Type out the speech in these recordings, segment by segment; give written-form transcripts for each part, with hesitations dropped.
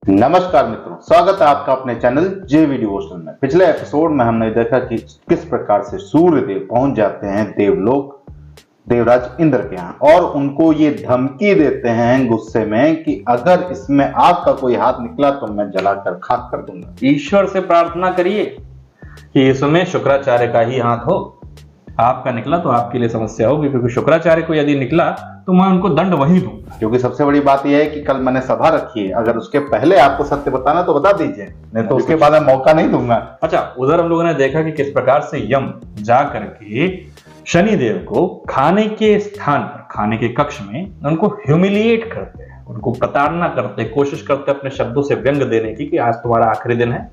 नमस्कार मित्रों, स्वागत है आपका अपने चैनल जे वीडियो में। पिछले एपिसोड में हमने देखा कि किस प्रकार से सूर्यदेव पहुंच जाते हैं देवलोक देवराज इंद्र के यहाँ और उनको ये धमकी देते हैं गुस्से में कि अगर इसमें आग का कोई हाथ निकला तो मैं जलाकर खाक कर दूंगा। ईश्वर से प्रार्थना करिए कि इसमें शुक्राचार्य का ही हाथ हो। आपका निकला तो आपके लिए समस्या होगी, क्योंकि शुक्राचार्य को यदि निकला तो मैं उनको दंड वही दूंगा। क्योंकि सबसे बड़ी बात यह है कि कल मैंने सभा रखी है, अगर उसके पहले आपको सत्य बताना तो बता दीजिए, नहीं तो उसके बाद मैं मौका नहीं दूंगा। अच्छा, उधर हम लोगों ने देखा कि किस प्रकार से यम जा करके शनिदेव को खाने के स्थान पर, खाने के कक्ष में उनको ह्यूमिलिएट करते हैं, उनको प्रताड़ना करते, कोशिश करते अपने शब्दों से व्यंग देने की कि आज तुम्हारा आखिरी दिन है,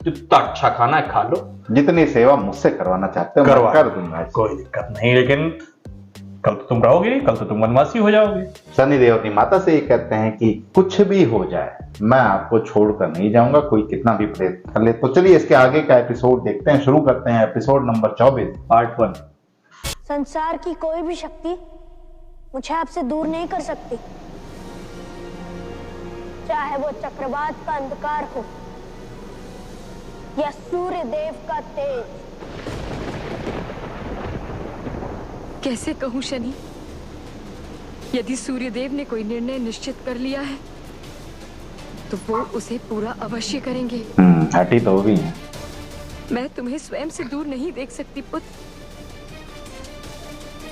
जितना अच्छा खाना है खा लो, जितनी सेवा मुझसे करवाना चाहते हो मैं कर दूंगा, कोई दिक्कत नहीं। लेकिन कल तो तुम रहोगे, कल तो तुम वनवासी हो जाओगे। शनिदेव अपनी माता से ये कहते हैं कि कुछ भी हो जाए मैं आपको छोड़कर नहीं जाऊंगा, कोई कितना भी प्रयत्न कर ले। तो चलिए इसके आगे का एपिसोड देखते हैं। शुरू करते हैं एपिसोड नंबर 24 पार्ट 1। संसार की कोई भी शक्ति मुझे आपसे दूर नहीं कर सकती, चाहे वो चक्रवात का अंधकार हो या सूर्य देव का तेज। कैसे कहूं शनि, यदि सूर्यदेव ने कोई निर्णय निश्चित कर लिया है तो वो उसे पूरा अवश्य करेंगे। हटी तो भी है। मैं तुम्हें स्वयं से दूर नहीं देख सकती पुत्र,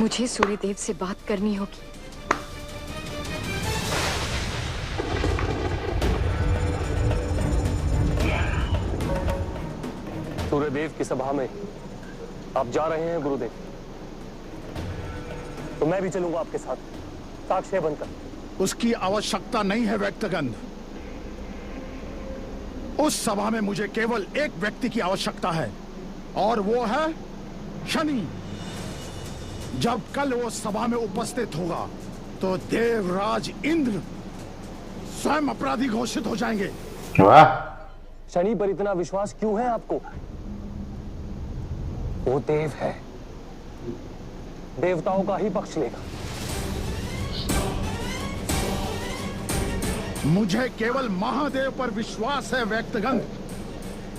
मुझे सूर्यदेव से बात करनी होगी। सूर्यदेव की सभा में आप जा रहे हैं गुरुदेव, तो मैं भी चलूंगा आपके साथ, साक्ष्य बनकर। उसकी आवश्यकता नहीं है व्यक्तगण। उस सभा में मुझे केवल एक व्यक्ति की आवश्यकता है और वो है शनि। जब कल वो सभा में उपस्थित होगा तो देवराज इंद्र स्वयं अपराधी घोषित हो जाएंगे। वाह! शनि पर इतना विश्वास क्यों है आपको? वो देव है, देवताओं का ही पक्ष लेगा। मुझे केवल महादेव पर विश्वास है व्यक्तगण,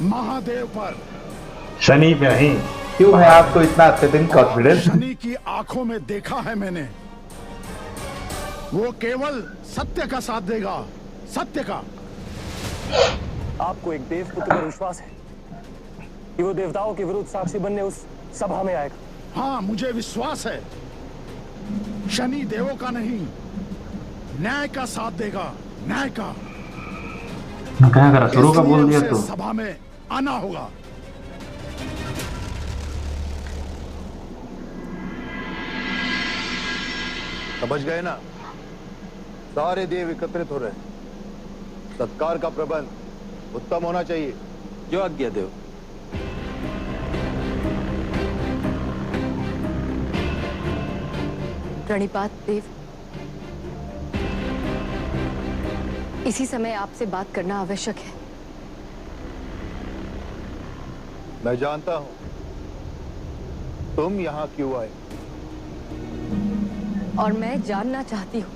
महादेव पर। शनि पे नहीं। क्यों है आपको इतना अत्यधिक कॉन्फिडेंस? शनि की आंखों में देखा है मैंने, वो केवल सत्य का साथ देगा, सत्य का। आपको एक देवपुत्र पर विश्वास है कि वो देवताओं के विरुद्ध साक्षी बनने उस सभा में आएगा? हाँ, मुझे विश्वास है। शनि देवों का नहीं, न्याय का साथ देगा, न्याय का। क्या करा, शुरू का बोल दिया तो सभा में आना होगा। समझ गए ना? सारे देव एकत्रित हो रहे हैं। सत्कार का प्रबंध उत्तम होना चाहिए। जो आज्ञा देव। प्रणिपात देव, इसी समय आपसे बात करना आवश्यक है। मैं जानता हूं तुम यहां क्यों आए, और मैं जानना चाहती हूँ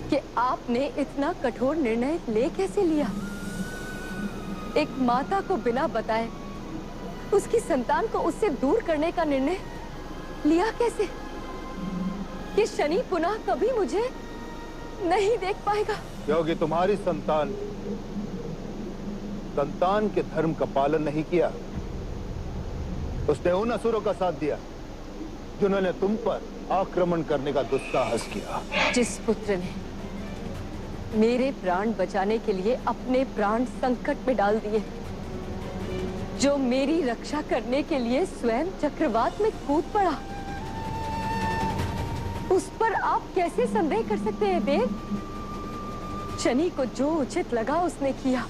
कि आपने इतना कठोर निर्णय ले कैसे लिया। एक माता को बिना बताए उसकी संतान को उससे दूर करने का निर्णय लिया कैसे कि शनि पुनः कभी मुझे नहीं देख पाएगा। क्योंकि तुम्हारी संतान के धर्म का पालन नहीं किया। उसने उन असुरों का साथ दिया जिन्होंने तुम पर आक्रमण करने का दुस्साहस किया। जिस पुत्र ने मेरे प्राण बचाने के लिए अपने प्राण संकट में डाल दिए, जो मेरी रक्षा करने के लिए स्वयं चक्रवात में कूद पड़ा, उस पर आप कैसे संदेह कर सकते हैं देव? शनि को जो उचित लगा उसने किया।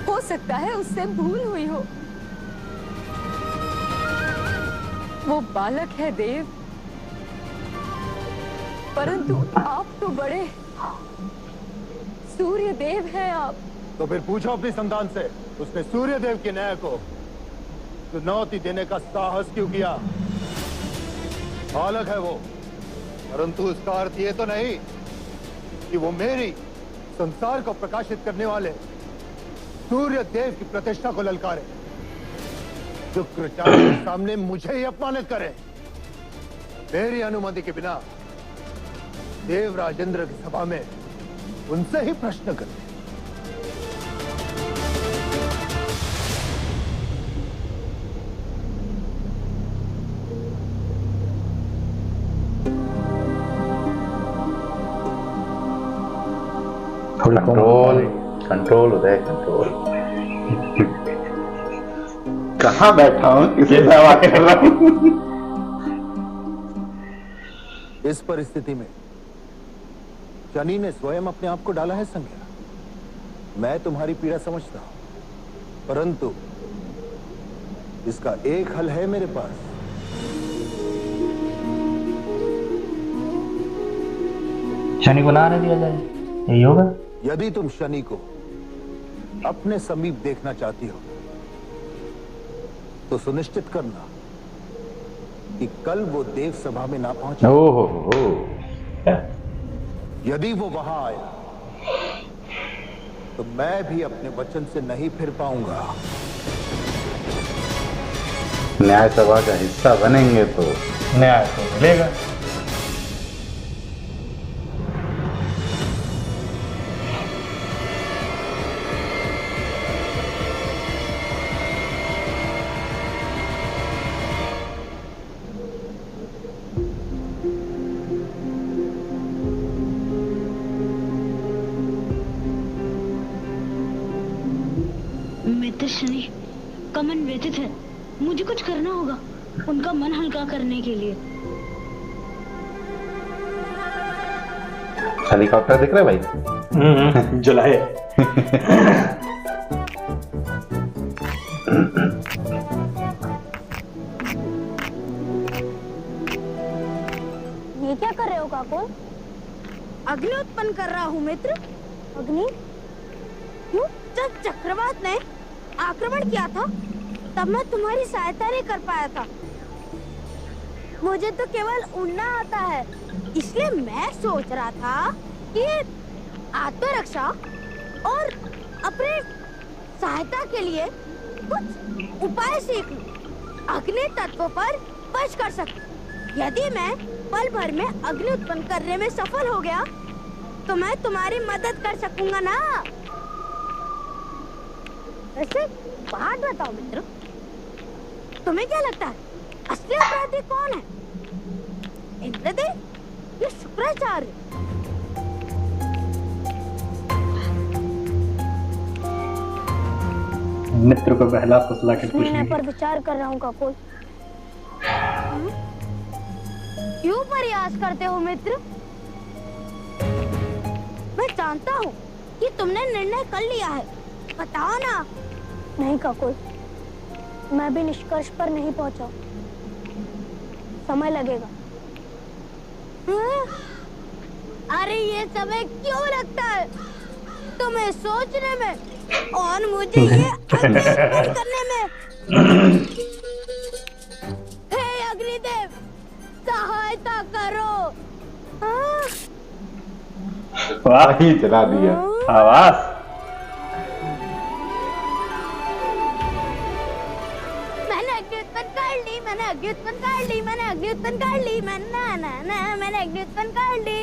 हो सकता है उससे भूल हुई हो। वो बालक है देव, परंतु आप तो बड़े सूर्य देव हैं आप। तो फिर पूछो अपनी संतान से, उसने सूर्य देव के न्याय को चुनौती देने का साहस क्यों किया? बालक है वो, परंतु उसका अर्थ ये तो नहीं कि वो मेरी संसार को प्रकाशित करने वाले सूर्य देव की प्रतिष्ठा को ललकारे, शुक्राचार्य के सामने मुझे ही अपमानित करे। मेरी अनुमति के बिना देवराज इंद्र की सभा में उनसे ही प्रश्न करे। कंट्रोल कंट्रोल उदय कंट्रोल। कहाँ बैठा हूँ, किसी से बात कर रहा हूँ। इस परिस्थिति में शनि ने स्वयं अपने आप को डाला है संज्ञा। मैं तुम्हारी पीड़ा समझता हूं, परंतु इसका एक हल है मेरे पास। शनि को ना आने दिया जाए, यही होगा। यदि तुम शनि को अपने समीप देखना चाहती हो तो सुनिश्चित करना कि कल वो देव सभा में ना पहुंचे। यदि वो वहां आया तो मैं भी अपने वचन से नहीं फिर पाऊंगा। न्याय सभा का हिस्सा बनेंगे तो न्याय तो मिलेगा। मित्र शनि का मन व्यथित है, मुझे कुछ करना होगा उनका मन हल्का करने के लिए। हेलीकॉप्टर दिख रहा है भाई? जुलाए। ये क्या कर रहे हो काकुल? अग्नि उत्पन्न कर रहा हूँ मित्र। अग्नि? क्यों? जब चक्रवात ने आक्रमण किया था तब मैं तुम्हारी सहायता नहीं कर पाया था। मुझे तो केवल उड़ना आता है, इसलिए मैं सोच रहा था कि आत्मरक्षा और अपने सहायता के लिए कुछ उपाय सीख लूं, अग्नि तत्व पर बच कर सकूं। यदि मैं पल भर में अग्नि उत्पन्न करने में सफल हो गया तो मैं तुम्हारी मदद कर सकूंगा ना। वैसे बात बताओ मित्र, तुम्हें क्या लगता है असली अपराधी कौन है? इंद्रदेव या शुक्राचार्य? मित्र को पहला फुसला के इस निर्णय पूछेंगे। पर विचार कर रहा हूँ काकुल। क्यों प्रयास करते हो मित्र? मैं जानता हूँ कि तुमने निर्णय कर लिया है, बताओ ना। नहीं काकुल, मैं भी निष्कर्ष पर नहीं पहुंचा, समय लगेगा। अरे ये समय क्यों लगता है तुम्हें सोचने में और मुझे ये अग्निदेव करने में? हे अग्निदेव, सहायता करो। वाह, ही चला दिया। आवाज। मैंने अग्नि उत्पन्न कर ली, मैंने अग्नि उत्पन्न कर ली, मैंने अग्नि उत्पन्न कर ली, मैंने अग्नि उत्पन्न कर ली।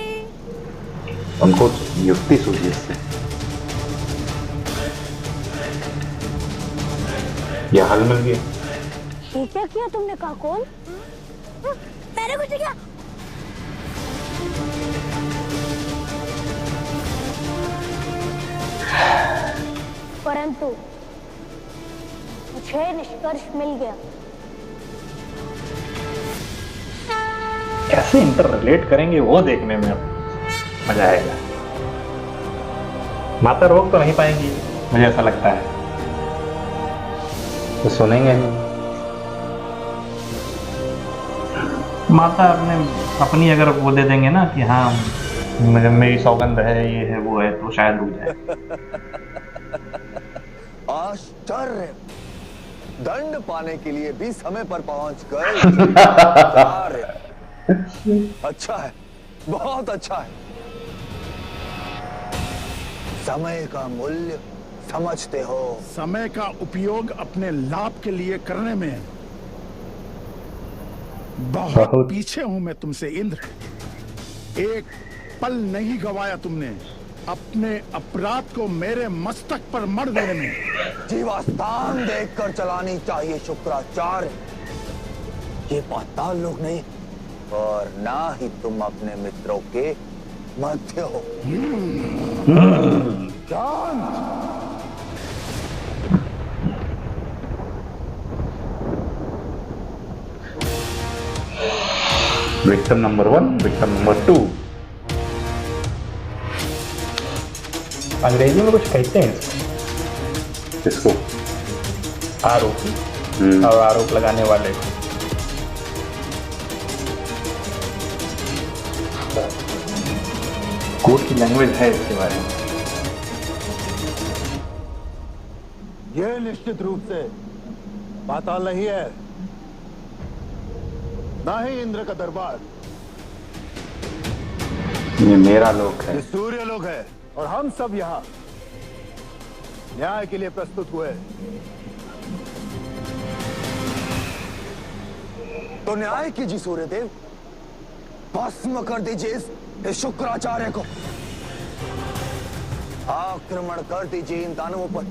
उनको युक्ति सूझी इससे। यह हल मिल गया। ये क्या किया तुमने काकुल? मैंने कुछ नहीं किया। परंतु मुझे निष्कर्ष मिल गया। कैसे इंटर रिलेट करेंगे वो देखने में अब मजा आएगा। माता रोक तो नहीं पाएंगी, मुझे ऐसा लगता है। तो सुनेंगे माता अपनी अगर वो दे देंगे ना कि हाँ मुझे मेरी सौगंध है, ये है वो है, तो शायद रुक जाए। आश्चर्य, दंड पाने के लिए भी समय पर पहुंच गए। अच्छा है, बहुत अच्छा है। समय का मूल्य समझते हो? समय का उपयोग अपने लाभ के लिए करने में बहुत पीछे हूं मैं तुमसे इंद्र। एक पल नहीं गवाया तुमने अपने अपराध को मेरे मस्तक पर मर देने में। जीवास्थान देखकर चलानी चाहिए शुक्राचार्य। ये पाताल लोक नहीं और ना ही तुम अपने मित्रों के मध्य हो। Victim number 1, victim number 2। अंग्रेजी में कुछ कहते हैं इसको आरोपी और आरोप लगाने वाले को। कोर्ट की लैंग्वेज है इसके बारे में। यह निश्चित रूप से पाताल नहीं है, ना ही इंद्र का दरबार। ये मेरा लोक है। ये सूर्य लोक है और हम सब यहाँ न्याय के लिए प्रस्तुत हुए। तो न्याय कीजिए सूर्यदेव, भस्म कर दीजिए इस शुक्राचार्य को। आक्रमण कर दीजिए इन दानवों पर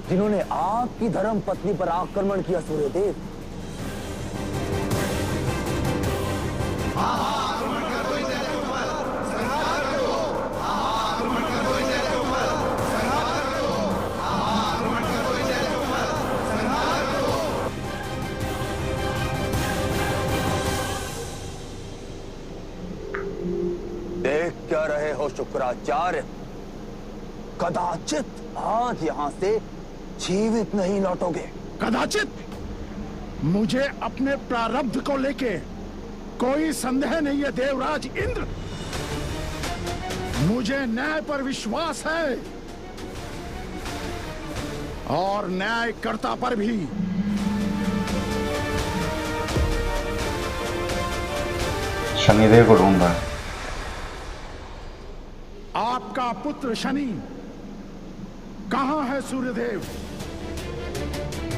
जिन्होंने आपकी धर्म पत्नी पर आक्रमण किया। सूर्यदेव देख क्या रहे हो शुक्राचार्य? कदाचित आज यहां से जीवित नहीं लौटोगे। कदाचित? मुझे अपने प्रारब्ध को लेके कोई संदेह नहीं है देवराज इंद्र। मुझे न्याय पर विश्वास है और न्यायकर्ता पर भी। शनिदेव को ढूंढ रहा है। आपका पुत्र शनि कहां है सूर्यदेव?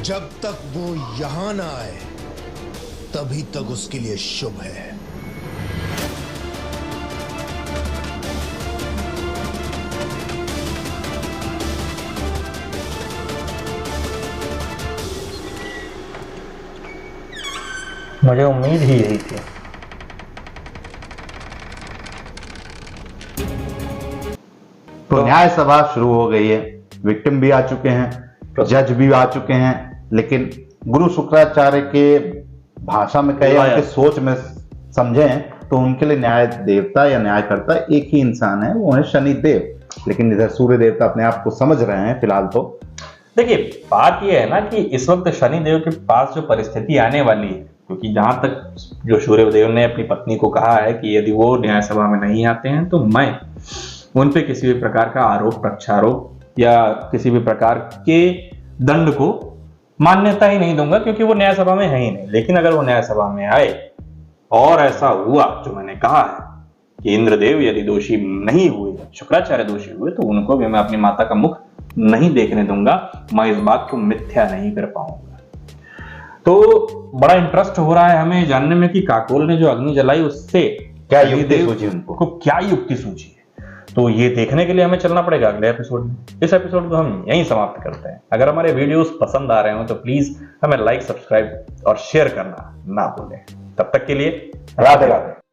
जब तक वो यहां ना आए तभी तक उसके लिए शुभ है। मुझे उम्मीद ही यही थी। तो न्याय सभा शुरू हो गई है। विक्टिम भी आ चुके हैं, जज भी आ चुके हैं, लेकिन गुरु शुक्राचार्य के भाषा में कहे, उनके सोच में समझें तो उनके लिए न्याय देवता या न्यायकर्ता एक ही इंसान है, वो है शनिदेव। लेकिन इधर सूर्य देवता अपने आप को समझ रहे हैं फिलहाल। तो देखिए, बात यह है ना कि इस वक्त शनिदेव के पास जो परिस्थिति आने वाली है, क्योंकि जहां तक जो सूर्यदेव ने अपनी पत्नी को कहा है कि यदि वो न्याय सभा में नहीं आते हैं तो मैं उन पे किसी भी प्रकार का आरोप प्रत्यारोप या किसी भी प्रकार के दंड को मान्यता ही नहीं दूंगा, क्योंकि वो न्याय सभा में है ही नहीं। लेकिन अगर वो न्याय सभा में आए और ऐसा हुआ जो मैंने कहा है कि इंद्रदेव यदि दोषी नहीं हुए, शुक्राचार्य दोषी हुए, तो उनको भी मैं अपनी माता का मुख नहीं देखने दूंगा। मैं इस बात को मिथ्या नहीं कर पाऊंगा। तो बड़ा इंटरेस्ट हो रहा है हमें जानने में कि काकोल ने जो अग्नि जलाई उससे क्या युक्ति सूझी उनको, क्या युक्ति सूझी है। तो ये देखने के लिए हमें चलना पड़ेगा अगले एपिसोड में। इस एपिसोड को हम यहीं समाप्त करते हैं। अगर हमारे वीडियोस पसंद आ रहे हो तो प्लीज हमें लाइक, सब्सक्राइब और शेयर करना ना भूलें। तब तक के लिए राधे राधे।